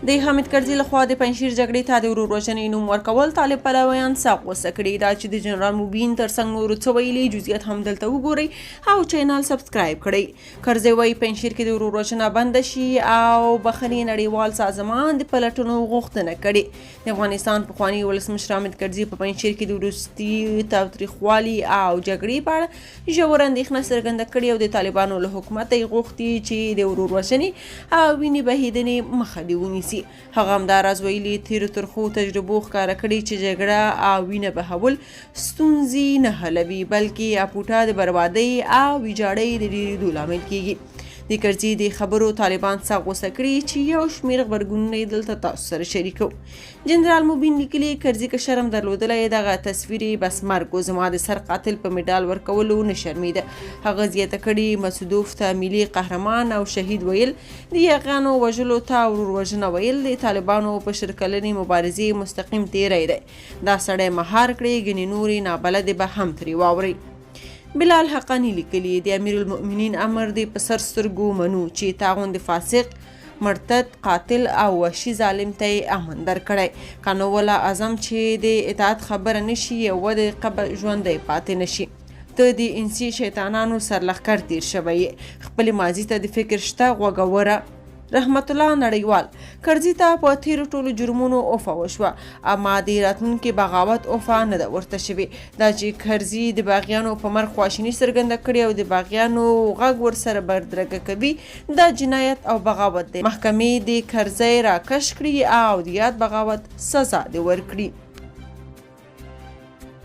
د حامد کرزي لخوا د پنجشیر جګړې ته د ورور وژنې نوم ورکول طالب پلویان ساق غوسه کړي. دا چې د جنرال مبین ترڅنګ نورو څه ویلي جزئیات هم دلته وګورئ او چینل سبسکرایب کړئ. کرزي وایي پنجشیر کې د ورور وژنه بنده شي او بخښنې نړیوال سازمان د پلټنو غوښتنه کړې. د افغانستان پخواني ولسمشر حامد کرزي په پنجشیر کې د وروستي تاوتریخوالي او جګړې په اړه ژوره اندېښنه څرګنده کړې او د طالبانو له حکومته یې غوښتي چې د ورور وژنې او وینې بهېدنې مخه دې ونیسي. هغه همداراز ویلي تیرو ترخو تجربو ښکاره کړي چې جګړه او وینه بهول ستونزې نه حلوي بلکې اپوټه د بربادۍ او ویجاړۍ د ډېرېدو لامل کیږي. د کرزي د خبرو طالبان ساق غوسه کړي چې یو شمېر غبرګونونه یې دلته تاسو سره شریکو. جنرال مبین لیکلي کرزي که شرم درلودلی دغه تصویر یې بس مرګ و. زما د سر قاتل په مډال ورکولو نه شرمېده. هغه زیاته کړي مسعودوف ته ملي قهرمان او شهید ویل، د یاغیانو وژلو ته ورور وژنه ویل د طالبانو په شل کلنې مبارزې مستقیم تیری دی. دا سړی مهار کړي ګنې نورې نابلدې به هم ترې واورئ. بلال حقانی لیکلي د امیر المؤمنین امر دی په سر سترګو منو چې تا غوندې فاسق مرتد قاتل او وحشي ظالم ته یې امن درکړی. که نو ولا اعظم چې د اطاعت خبره نشي یوه دقیقه ژوندی پاتې نشي. ته د انسي شیطانانو سرلښکر تیر شوی یې. خپلې ماضي ته د فکر شته غوږوره. رحمت الله نړیوال کرزي ته په تیرو ټولو جرمونو اوفه وشوه اما د راتلونکي بغاوت اوفه نه ده ورته شوې. دا چې کرزي د باغیانو په مرګ خواشیني څرګنده کړې او د باغیانو غږ ورسره بدرګه کوي دا جنایت او بغاوت دی. محکمې د کرزي راکش کړي او د یاد بغاوت سزا دې ورکړي.